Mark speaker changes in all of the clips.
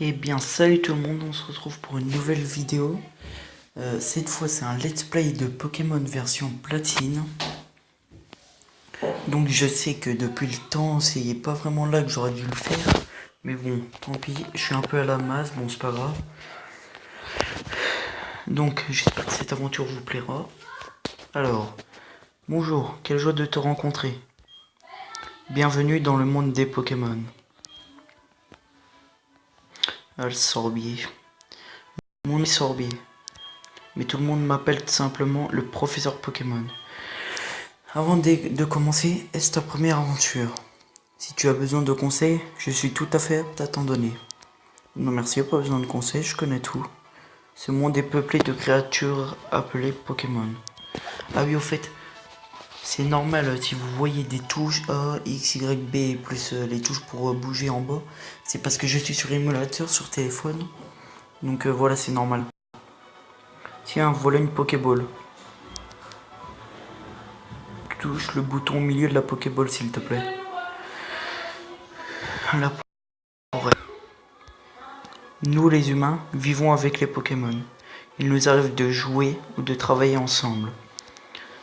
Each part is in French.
Speaker 1: Eh bien salut tout le monde, on se retrouve pour une nouvelle vidéo. Cette fois c'est un let's play de Pokémon version platine. Donc je sais que depuis le temps c'est pas vraiment là que j'aurais dû le faire. Mais bon, tant pis, je suis un peu à la masse, bon c'est pas grave. Donc j'espère que cette aventure vous plaira. Alors, bonjour, quelle joie de te rencontrer. Bienvenue dans le monde des Pokémon. Le Sorbier. Mon nom est Sorbier. Mais tout le monde m'appelle simplement le professeur Pokémon. Avant de commencer, est-ce ta première aventure? Si tu as besoin de conseils, je suis tout à fait apte à t'en donner. Non merci, pas besoin de conseils, je connais tout. Ce monde est peuplé de créatures appelées Pokémon. Ah oui, au fait, c'est normal si vous voyez des touches A, X, Y, B, plus les touches pour bouger en bas. C'est parce que je suis sur émulateur, sur téléphone. Donc voilà, c'est normal. Tiens, voilà une Pokéball. Touche le bouton au milieu de la Pokéball, s'il te plaît. La forêt. Nous les humains vivons avec les Pokémon. Il nous arrive de jouer ou de travailler ensemble.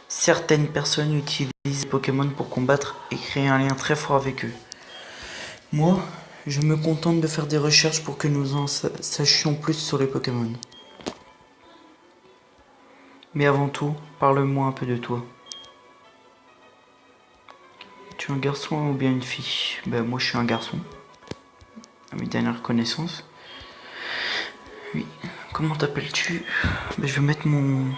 Speaker 1: Certaines personnes utilisent les Pokémon pour combattre et créer un lien très fort avec eux. Moi, je me contente de faire des recherches pour que nous en sachions plus sur les Pokémon. Mais avant tout, parle-moi un peu de toi. Tu es un garçon ou bien une fille? Ben moi je suis un garçon. À mes dernières connaissances. Oui. Comment t'appelles-tu? Ben, je vais mettre mon...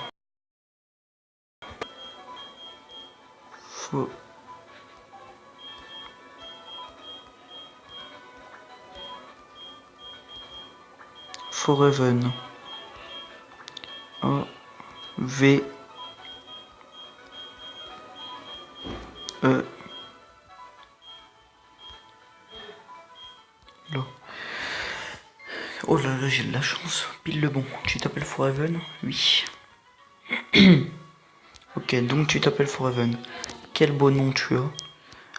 Speaker 1: Foreven. A V E là. Oh là là, j'ai de la chance. Pile le bon. Tu t'appelles Foreven? Oui. Ok, donc tu t'appelles Foreven. Quel beau nom tu as.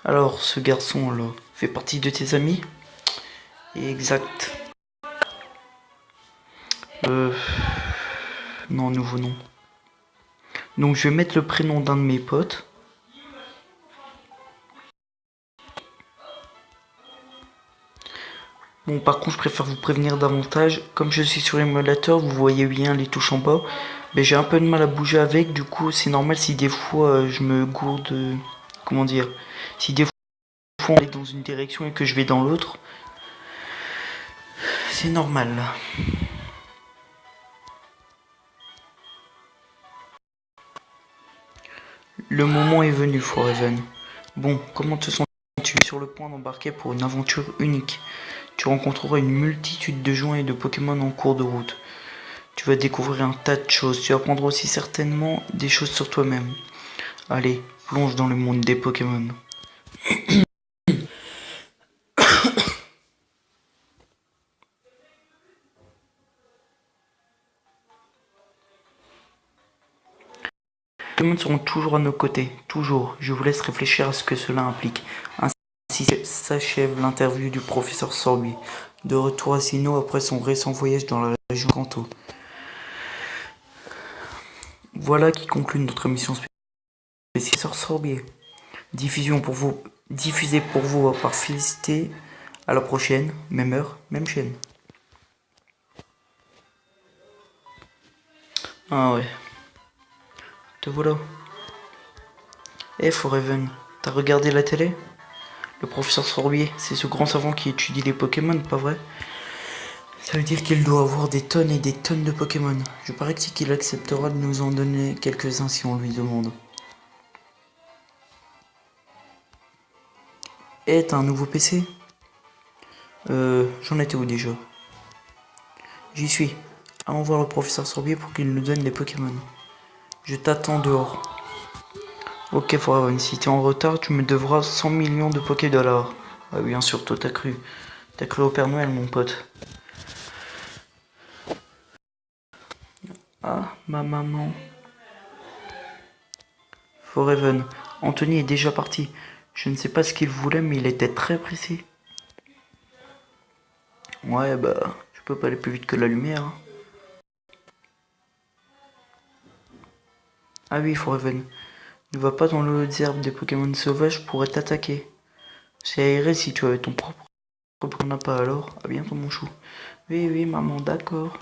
Speaker 1: Alors, ce garçon-là fait partie de tes amis? Exact. Non, nouveau nom. Donc, je vais mettre le prénom d'un de mes potes. Bon, par contre, je préfère vous prévenir davantage. Comme je suis sur l'émulateur, vous voyez bien les touches en bas. Mais j'ai un peu de mal à bouger avec. Du coup, c'est normal si des fois je me gourde. Comment dire? Si des fois on est dans une direction et que je vais dans l'autre. C'est normal. Le moment est venu, Foreven. Bon, comment te sens-tu? Sur le point d'embarquer pour une aventure unique. Tu rencontreras une multitude de gens et de Pokémon en cours de route. Tu vas découvrir un tas de choses. Tu apprendras aussi certainement des choses sur toi-même. Allez, plonge dans le monde des Pokémon. Les Pokémon seront toujours à nos côtés. Toujours. Je vous laisse réfléchir à ce que cela implique. Ainsi s'achève l'interview du professeur Sorbier. De retour à Sinnoh après son récent voyage dans la région Kanto. Voilà qui conclut notre émission spéciale Sorbier. Diffusée pour vous par Félicité. À la prochaine, même heure, même chaîne. Ah ouais. Te voilà. Foreven, t'as regardé la télé? Le professeur Sorbier, c'est ce grand savant qui étudie les Pokémon, pas vrai? Ça veut dire qu'il doit avoir des tonnes et des tonnes de Pokémon. Je parie que c'est qu'il acceptera de nous en donner quelques-uns si on lui demande. T'as un nouveau PC? J'en étais où déjà? J'y suis. Allons voir le professeur Sorbier pour qu'il nous donne des Pokémon. Je t'attends dehors. Ok Forever, si t'es en retard, tu me devras 100 millions de Pokédollars. Ah bien sûr, toi t'as cru. T'as cru au Père Noël, mon pote. Ah, ma maman. Foreven, Anthony est déjà parti. Je ne sais pas ce qu'il voulait, mais il était très pressé. Ouais, bah, je peux pas aller plus vite que la lumière. Hein. Ah oui, Foreven. Ne va pas dans le haut des herbes, des Pokémon sauvages pourraient t'attaquer. C'est aéré si tu avais ton propre Pokémon pas alors. À bientôt mon chou. Oui, oui, maman, d'accord.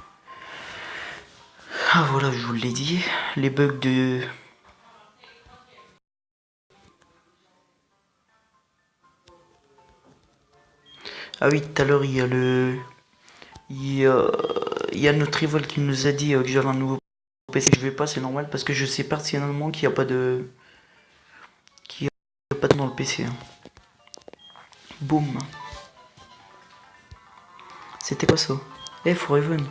Speaker 1: Ah voilà, je vous l'ai dit. Les bugs de... Ah oui, tout à l'heure, il y a le... Il y a notre rival qui nous a dit que j'avais un nouveau PC. Je vais pas, c'est normal, parce que je sais personnellement qu'il n'y a pas de... qu'il n'y a pas de dans le PC. Hein. Boum. C'était quoi ça? Eh, Foreven.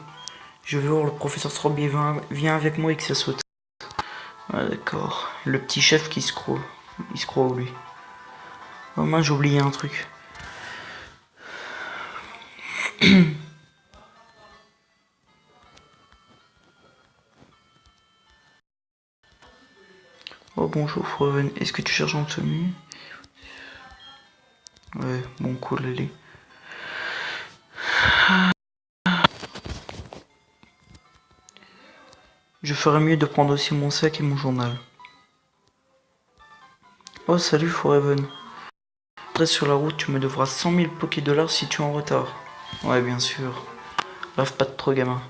Speaker 1: Je vais voir le professeur Strawberry. Viens avec moi et que ça saute. Ah d'accord. Le petit chef qui se croit. Il se croit où lui? Oh mince, j'ai oublié un truc. Oh bonjour Foreven. Est-ce que tu cherches un tenue? Ouais, bon cool, allez. Je ferais mieux de prendre aussi mon sac et mon journal. Oh salut Foreven. Reste sur la route, tu me devras 100 000 Poké-Dollars si tu es en retard. Ouais, bien sûr. Rêve pas de trop, gamin.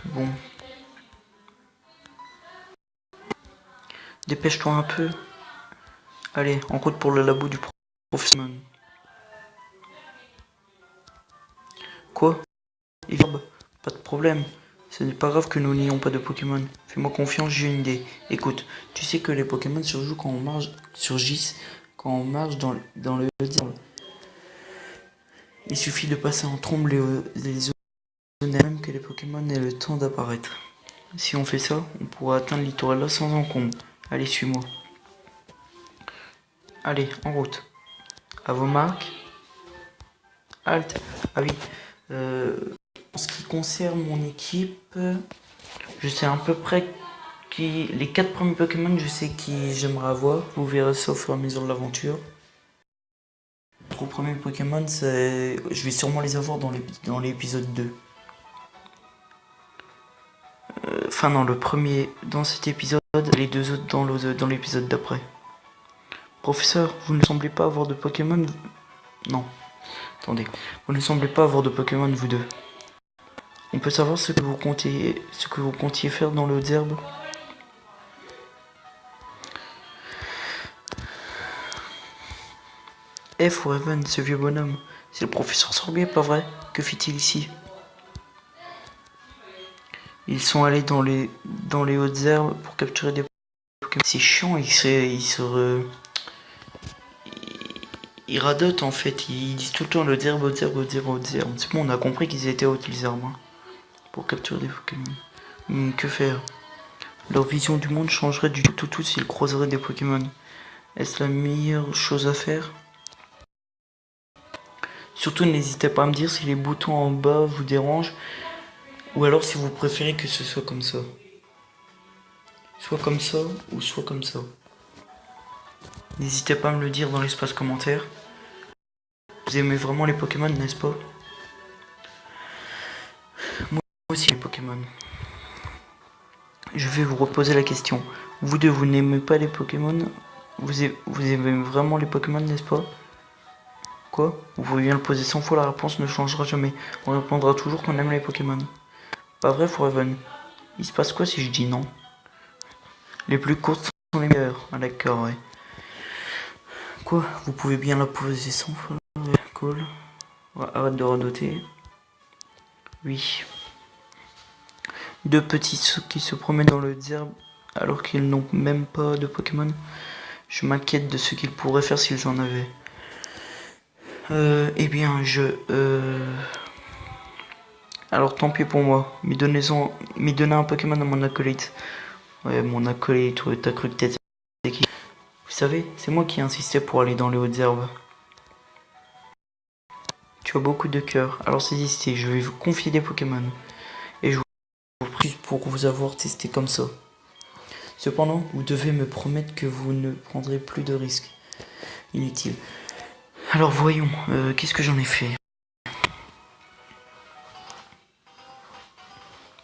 Speaker 1: Bon. Dépêche-toi un peu. Allez, en route pour le labo du professeur. Quoi? Herbe? Pas de problème. Ce n'est pas grave que nous n'ayons pas de Pokémon. Fais-moi confiance, j'ai une idée. Écoute, tu sais que les Pokémon surgissent quand on marche dans le diable. Il suffit de passer en trombe les zones même que les Pokémon aient le temps d'apparaître. Si on fait ça, on pourra atteindre le littoral là sans encombre. Allez, suis-moi. Allez, en route. À vos marques. Halte. Ah oui. En ce qui concerne mon équipe, je sais à peu près qui. Les 4 premiers Pokémon, je sais qui j'aimerais avoir. Vous verrez ça au fur et à mesure de l'aventure. Les 3 premiers Pokémon, je vais sûrement les avoir dans l'épisode 2. Enfin, non, le premier dans cet épisode, les deux autres dans l'épisode d'après. Professeur, vous ne semblez pas avoir de Pokémon. Non, attendez. Vous ne semblez pas avoir de Pokémon, vous deux. On peut savoir ce que vous comptiez faire dans le Hautes-Herbes? Foreven, ce vieux bonhomme. C'est le professeur Sorbier, pas vrai? Que fait-il ici? Ils sont allés dans les Hautes-Herbes pour capturer des Pokémon. C'est chiant, ils radotent en fait. Ils disent tout le temps le Hautes-Herbes, Hautes-Herbes, Hautes-Herbes, Hautes-Herbes. C'est bon, on a compris qu'ils étaient hautes les herbes. Hein, pour capturer des Pokémon. Que faire? Leur vision du monde changerait du tout s'ils croiseraient des Pokémon. Est-ce la meilleure chose à faire? Surtout n'hésitez pas à me dire si les boutons en bas vous dérangent ou alors si vous préférez que ce soit comme ça. Soit comme ça ou soit comme ça. N'hésitez pas à me le dire dans l'espace commentaire. Vous aimez vraiment les Pokémon, n'est-ce pas? Moi aussi les Pokémon. Je vais vous reposer la question. Vous deux, vous n'aimez pas les Pokémon? Vous aimez vraiment les Pokémon, n'est-ce pas? Quoi? Vous pouvez bien le poser 100 fois, la réponse ne changera jamais. On répondra toujours qu'on aime les Pokémon. Pas vrai, Foreven? Il se passe quoi si je dis non? Les plus courtes sont les meilleures. Ah d'accord, ouais. Quoi? Vous pouvez bien la poser 100 fois? Ouais, cool. Ouais, arrête de radoter. Oui. Deux petits qui se promènent dans le désert alors qu'ils n'ont même pas de Pokémon. Je m'inquiète de ce qu'ils pourraient faire s'ils en avaient. Eh bien, alors tant pis pour moi, mais donnez un Pokémon à mon acolyte. Ouais, mon acolyte, ouais, t'as cru que t'étais qui? Vous savez, c'est moi qui ai insisté pour aller dans les hautes herbes. Tu as beaucoup de cœur. Alors c'est décidé, je vais vous confier des Pokémon. Et je vous prie pour vous avoir testé comme ça. Cependant, vous devez me promettre que vous ne prendrez plus de risques inutiles. Alors voyons, qu'est-ce que j'en ai fait?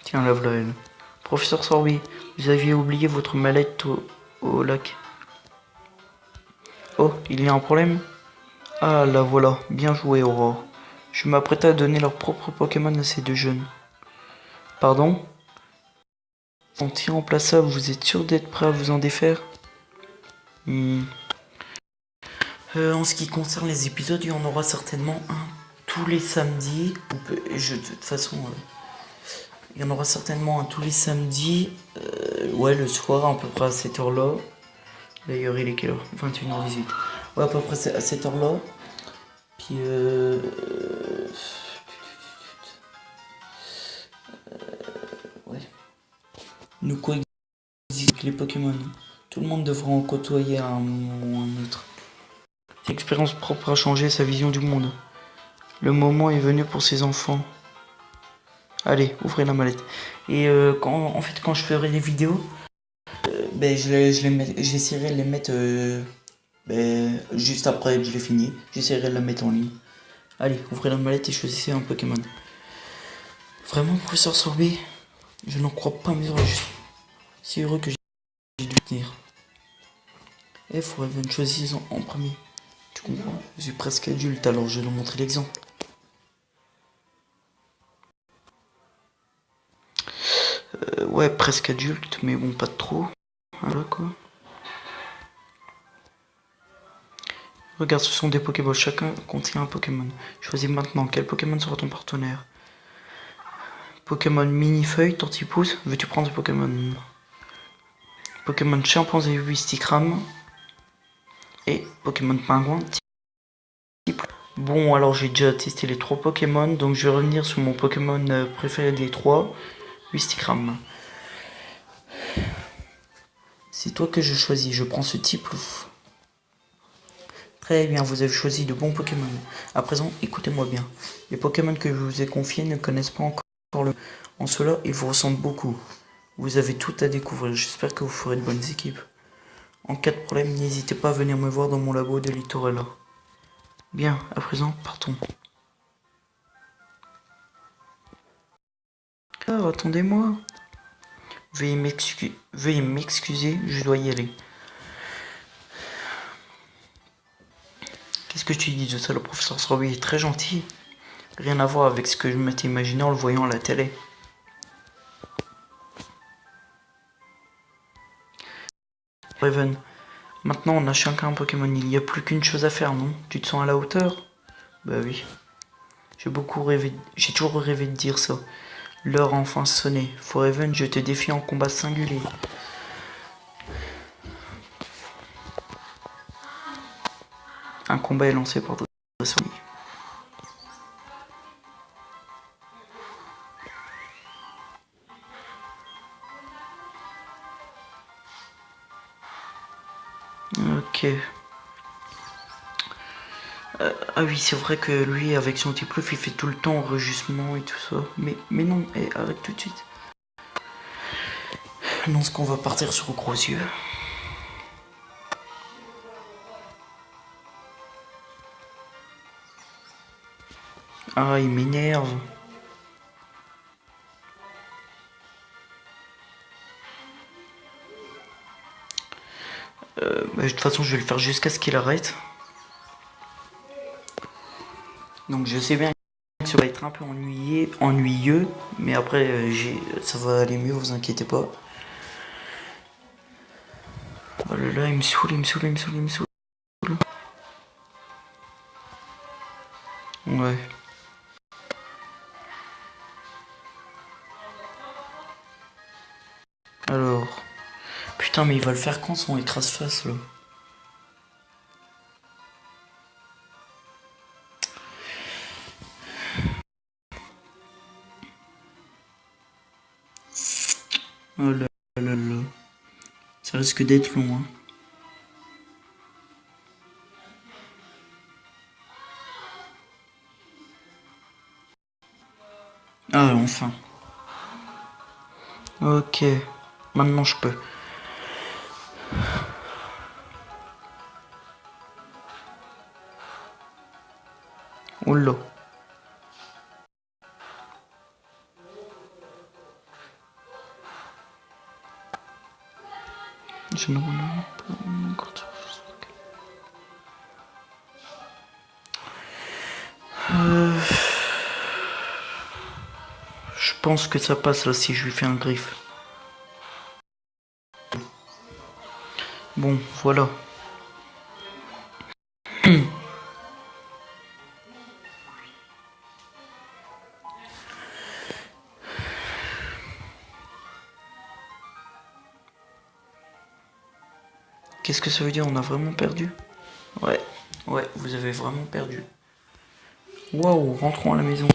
Speaker 1: Tiens, la voilà elle. Professeur Sorby, vous aviez oublié votre mallette au lac. Oh, il y a un problème? Ah, la voilà. Bien joué, Aurore. Je m'apprêtais à donner leur propre Pokémon à ces deux jeunes. Pardon? Sont irremplaçables, vous êtes sûr d'être prêt à vous en défaire? En ce qui concerne les épisodes, il y en aura certainement un tous les samedis. De toute façon, il y en aura certainement un tous les samedis. Ouais, le soir, à peu près à cette heure-là. D'ailleurs, il est quelle heure? 21h18. Ouais, à peu près à cette heure-là. Puis, ouais. Nous coexistons avec les Pokémon. Tout le monde devra en côtoyer à un moment ou un autre. L'expérience propre a changé sa vision du monde. Le moment est venu pour ses enfants. Allez, ouvrez la mallette. Et quand je ferai les vidéos, j'essaierai de les mettre juste après que je l'ai fini. J'essaierai de la mettre en ligne. Allez, ouvrez la mallette et choisissez un Pokémon. Vraiment, professeur Sorby, je n'en crois pas mes oreilles. Je suis si heureux que j'ai dû tenir. Forever, choisis en premier. Tu comprends? Je suis presque adulte, alors je vais leur montrer l'exemple. Ouais, presque adulte, mais bon, pas trop. Voilà quoi. Regarde, ce sont des Pokéballs. Chacun contient un Pokémon. Choisis maintenant. Quel Pokémon sera ton partenaire? Pokémon Mini-Feuille, Tortipousse. Veux-tu prendre des Pokémon? Pokémon Chimpanzé, Wistikram. Et Pokémon Pingouin, type. Bon, alors j'ai déjà testé les 3 Pokémon. Donc je vais revenir sur mon Pokémon préféré des 3. Wistikram. C'est toi que je choisis. Je prends ce type. Très bien, vous avez choisi de bons Pokémon. À présent, écoutez-moi bien. Les Pokémon que je vous ai confiés ne connaissent pas encore le... En cela, ils vous ressemblent beaucoup. Vous avez tout à découvrir. J'espère que vous ferez de bonnes équipes. En cas de problème, n'hésitez pas à venir me voir dans mon labo de Littorella. Bien, à présent, partons. Ah, attendez-moi. Veuillez m'excuser, je dois y aller. Qu'est-ce que tu dis de ça? Le professeur Sorby est très gentil. Rien à voir avec ce que je m'étais imaginé en le voyant à la télé. Raven, maintenant on a chacun un Pokémon, il n'y a plus qu'une chose à faire, non? Tu te sens à la hauteur? Bah oui. J'ai toujours rêvé de dire ça. L'heure a enfin sonné. Foreven, je te défie en combat singulier. Un combat est lancé par Dressoni. Ok. Ah oui, c'est vrai que lui, avec son petit plouf, il fait tout le temps enregistrement et tout ça. Mais non, arrête tout de suite. Non, ce qu'on va partir sur gros yeux. Ah, il m'énerve. De toute façon, je vais le faire jusqu'à ce qu'il arrête. Donc je sais bien que ça va être un peu ennuyeux, mais après ça va aller mieux, vous inquiétez pas. Oh là là, il me saoule. Ouais. Alors. Putain, mais il va le faire quand son écrase-face là? Oh là là là. Ça risque d'être long, hein. Ah, enfin. Ok. Maintenant, je peux. Oula. Je ne Je pense que ça passe là si je lui fais un griffe. Bon, voilà. Qu'est-ce que ça veut dire? On a vraiment perdu? Ouais, vous avez vraiment perdu. Waouh, rentrons à la maison.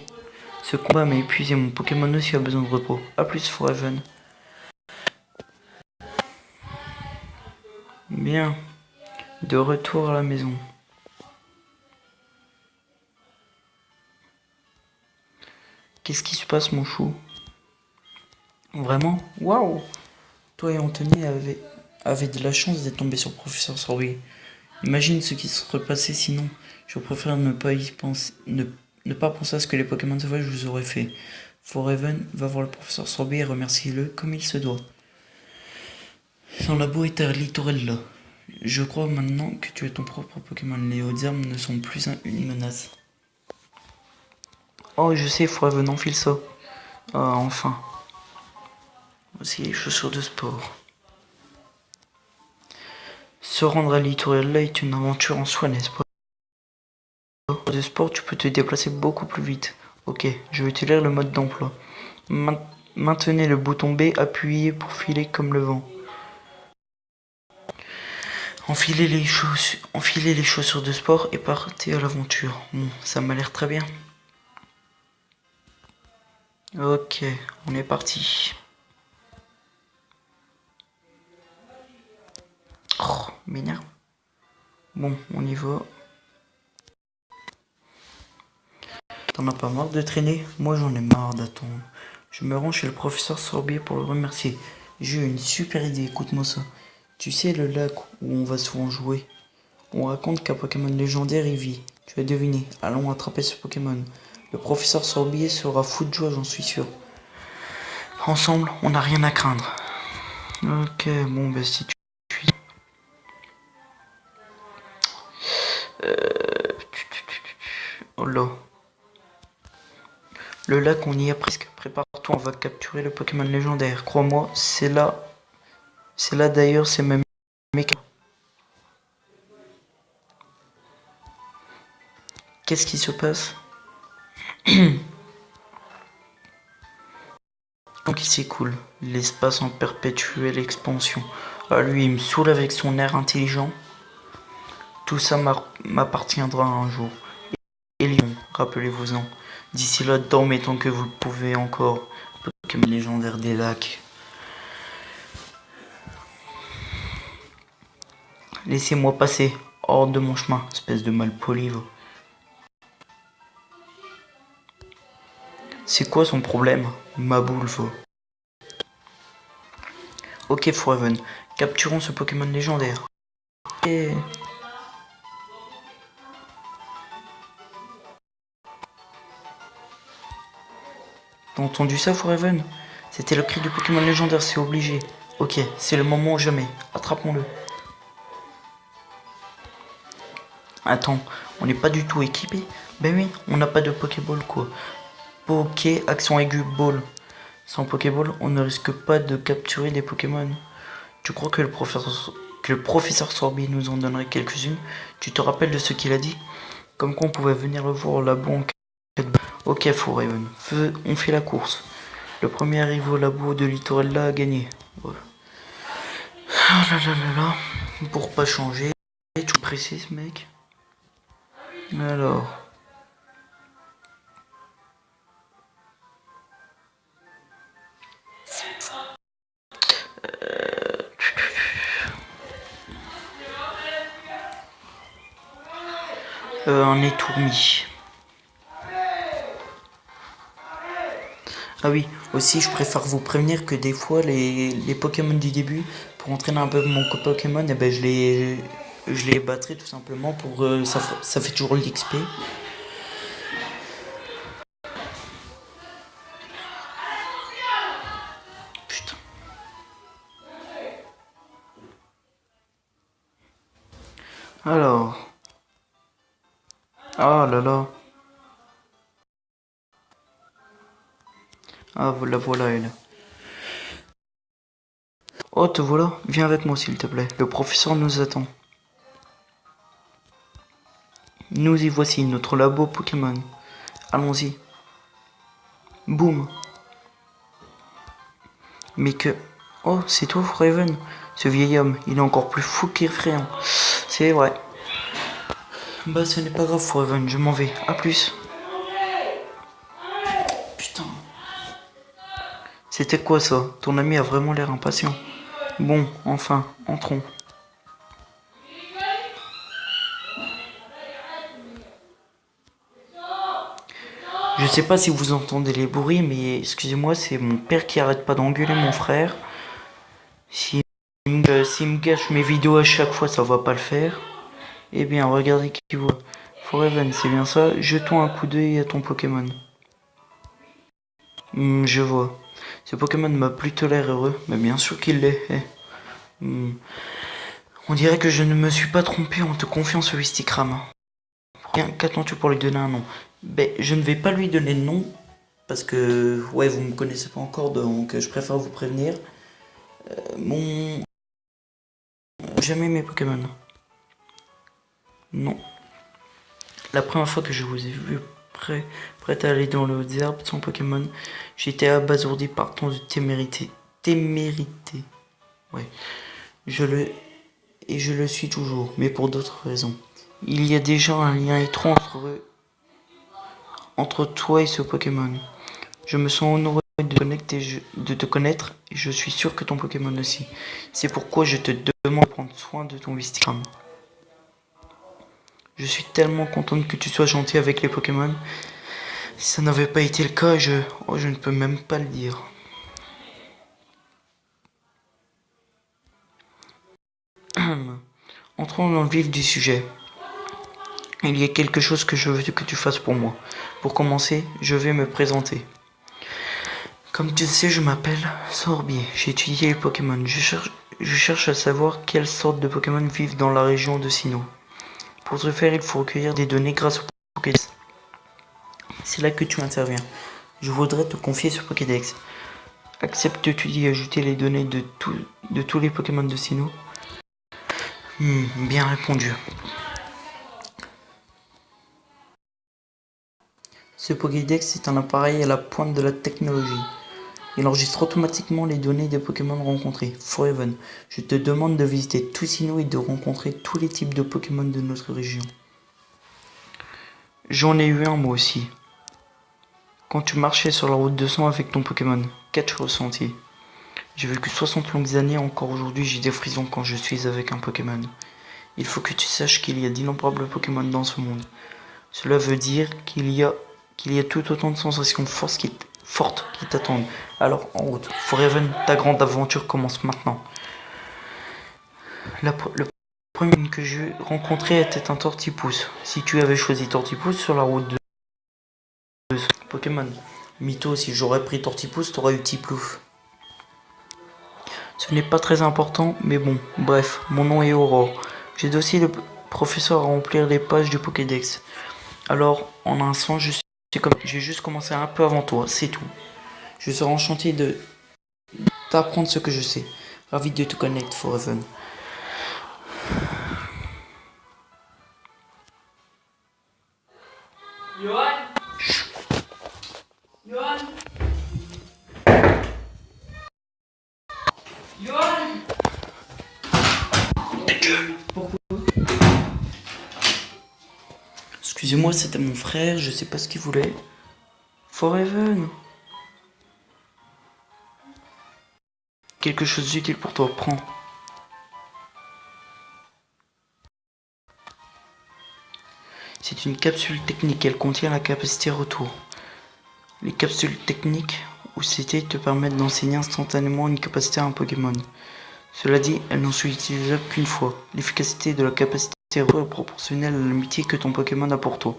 Speaker 1: Ce combat m'a épuisé, mon Pokémon aussi a besoin de repos. A plus, Foreven. Bien, de retour à la maison. Qu'est-ce qui se passe, mon chou? Vraiment? Waouh! Toi et Anthony avaient de la chance d'être tombés sur le professeur Sorbier. Imagine ce qui serait passé sinon. Je préfère ne pas y penser, ne pas penser à ce que les Pokémon sauvages vous auraient fait. Foreven va voir le professeur Sorbier et remercie-le comme il se doit. Son labo est à Littorella. Je crois maintenant que tu es ton propre Pokémon. Les hautes herbes ne sont plus une menace. Oh, je sais, Foreven, enfile ça. Ah, enfin. Voici les chaussures de sport. Se rendre à Littorella est une aventure en soi, n'est-ce pas? De sport, tu peux te déplacer beaucoup plus vite. Ok, je vais te lire le mode d'emploi. Maintenez le bouton B appuyé pour filer comme le vent. Enfilez les chaussures de sport et partez à l'aventure. Bon, ça m'a l'air très bien. Ok, on est parti. Oh, m'énerve. Bon, on y va. T'en as pas marre de traîner? Moi j'en ai marre d'attendre. Je me rends chez le professeur Sorbier pour le remercier. J'ai eu une super idée, écoute-moi ça. Tu sais le lac où on va souvent jouer? On raconte qu'un Pokémon légendaire y vit. Tu as deviné, allons attraper ce Pokémon. Le professeur Sorbier sera fou de joie, j'en suis sûr. Ensemble, on n'a rien à craindre. Ok, bon, bah si tu suis. Oh là. Le lac, on y est presque. Prépare-toi, on va capturer le Pokémon légendaire. Crois-moi, c'est là. C'est là d'ailleurs, c'est même méca. Qu'est-ce qui se passe? Donc il s'écoule. L'espace en perpétuelle expansion. Ah, lui, il me saoule avec son air intelligent. Tout ça m'appartiendra un jour. Et Lyon, rappelez-vous-en. D'ici là, dormez tant que vous le pouvez encore. Pokémon légendaire des lacs. Laissez-moi passer. Hors de mon chemin, espèce de malpoli. C'est quoi son problème? Ma boule, va. Ok, Foreven. Capturons ce Pokémon légendaire. Et... T'as entendu ça, Foreven? C'était le cri du Pokémon légendaire, c'est obligé. Ok, c'est le moment ou jamais. Attrapons-le. Attends, on n'est pas du tout équipé? Ben oui, on n'a pas de Pokéball quoi. Poké, accent aigu, ball. Sans Pokéball, on ne risque pas de capturer des Pokémon. Tu crois que le professeur Sorbier nous en donnerait quelques-unes? Tu te rappelles de ce qu'il a dit? Comme quoi on pouvait venir le voir au labo en cas de... Ok, Foreven, on fait la course. Le premier arrivé au labo de Littorella a gagné. Voilà. Ah là là là là. Pour pas changer, tu précises, mec? Alors... un étourmi. Ah oui, aussi je préfère vous prévenir que des fois les Pokémon du début, pour entraîner un peu mon Pokémon, eh ben je les battrai tout simplement pour ça fait toujours l'XP. Putain. Alors, ah là là, ah voilà voilà elle. Oh te voilà, viens avec moi s'il te plaît. Le professeur nous attend. Nous y voici, notre labo Pokémon. Allons-y. Boum. Mais que... Oh, c'est toi, Foreven. Ce vieil homme, il est encore plus fou qu'effrayant. C'est vrai. Bah, ce n'est pas grave, Foreven, je m'en vais. À plus. Putain. C'était quoi ça? Ton ami a vraiment l'air impatient. Bon, enfin, entrons. Je sais pas si vous entendez les bruits, mais excusez-moi, c'est mon père qui arrête pas d'engueuler mon frère. S'il me gâche mes vidéos à chaque fois, ça va pas le faire. Eh bien, regardez qui voit. Foreven, c'est bien ça. Jetons un coup d'œil à ton Pokémon. Je vois. Ce Pokémon m'a plutôt l'air heureux, mais bien sûr qu'il l'est. On dirait que je ne me suis pas trompé en te confiant ce Wistikram. Qu'attends-tu pour lui donner un nom? Ben, je ne vais pas lui donner de nom, parce que, ouais, vous me connaissez pas encore, donc je préfère vous prévenir. Mon... Jamais mes Pokémon. Non. La première fois que je vous ai vu prêt à aller dans le hautes herbes sans Pokémon, j'étais abasourdi par ton témérité. Témérité. Ouais. Je le... Et je le suis toujours, mais pour d'autres raisons. Il y a déjà un lien étrange entre toi et ce Pokémon. Je me sens honoré de te connaître et je suis sûr que ton Pokémon aussi. C'est pourquoi je te demande de prendre soin de ton Wistikram. Je suis tellement contente que tu sois gentil avec les Pokémon. Si ça n'avait pas été le cas, je ne peux même pas le dire. Entrons dans le vif du sujet. Il y a quelque chose que je veux que tu fasses pour moi. Pour commencer, je vais me présenter. Comme tu le sais, je m'appelle Sorbier. J'ai étudié les Pokémon. Je cherche à savoir quelles sortes de Pokémon vivent dans la région de Sinnoh. Pour ce faire, il faut recueillir des données grâce au Pokédex. C'est là que tu interviens. Je voudrais te confier ce Pokédex. Acceptes-tu d'y ajouter les données de tous les Pokémon de Sinnoh? Bien répondu. Ce Pokédex est un appareil à la pointe de la technologie. Il enregistre automatiquement les données des Pokémon rencontrés. Foreven, je te demande de visiter tous Sinnoh et de rencontrer tous les types de Pokémon de notre région. J'en ai eu un moi aussi. Quand tu marchais sur la route 200 avec ton Pokémon, qu'as-tu ressenti? J'ai vécu 60 longues années, encore aujourd'hui j'ai des frissons quand je suis avec un Pokémon. Il faut que tu saches qu'il y a d'innombrables Pokémon dans ce monde. Cela veut dire qu'il y a tout autant de sensations fortes qui t'attendent. Alors en route, Foreven, ta grande aventure commence maintenant. Le premier que j'ai rencontré était un Tortipousse. Si tu avais choisi Tortipousse sur la route de Pokémon, Mytho, si j'aurais pris Tortipousse, t'aurais eu Tiplouf. Ce n'est pas très important, mais bon, bref, mon nom est Aurore. J'ai aussi le professeur à remplir les pages du Pokédex. Alors, en un sens, j'ai juste commencé un peu avant toi, c'est tout. Je serai enchanté de t'apprendre ce que je sais. Ravi de te connaître, Foreven. Johan. Pourquoi? Excusez-moi, c'était mon frère, je sais pas ce qu'il voulait. Foreven. Quelque chose d'utile pour toi, prends. C'est une capsule technique, elle contient la capacité retour. Les capsules techniques ou CT te permettent d'enseigner instantanément une capacité à un Pokémon. Cela dit, elles n'en sont utilisables qu'une fois. L'efficacité de la capacité est proportionnelle à l'amitié que ton Pokémon a pour toi.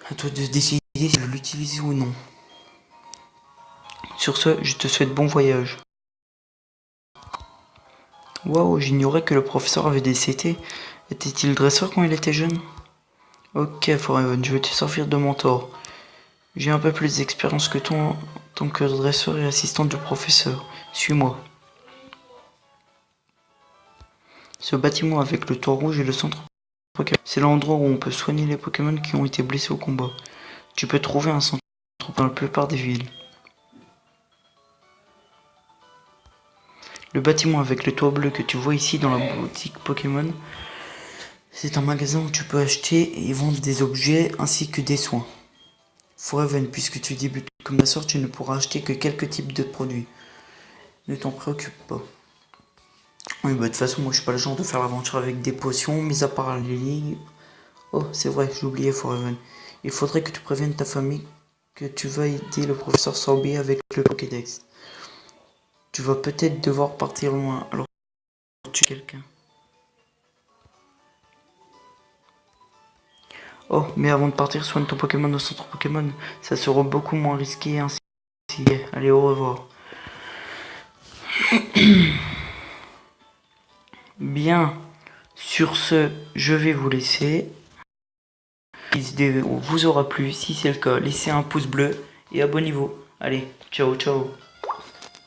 Speaker 1: À toi de décider si tu veux l'utiliser ou non. Sur ce, je te souhaite bon voyage. Waouh, j'ignorais que le professeur avait des CT. Était-il dresseur quand il était jeune? Ok, Forever, je vais te servir de mentor. J'ai un peu plus d'expérience que toi en tant que dresseur et assistant du professeur. Suis-moi. Ce bâtiment avec le toit rouge est le centre Pokémon. C'est l'endroit où on peut soigner les Pokémon qui ont été blessés au combat. Tu peux trouver un centre dans la plupart des villes. Le bâtiment avec le toit bleu que tu vois ici dans la boutique Pokémon, c'est un magasin où tu peux acheter et vendre des objets ainsi que des soins. Forever, puisque tu débutes comme dresseur, tu ne pourras acheter que quelques types de produits. Ne t'en préoccupe pas. Oui, bah de toute façon, moi je suis pas le genre de faire l'aventure avec des potions, mis à part les ligues. Oh, c'est vrai, j'ai oublié Forever. Il faudrait que tu préviennes ta famille que tu vas aider le professeur Sorbier avec le Pokédex. Tu vas peut-être devoir partir loin, alors tu quelqu'un. Oh, mais avant de partir, soigne ton Pokémon au centre Pokémon. Ça sera beaucoup moins risqué ainsi. Allez, au revoir. Bien, sur ce, je vais vous laisser. Si cette vidéo vous aura plu, si c'est le cas, laissez un pouce bleu et abonnez-vous. Allez, ciao ciao.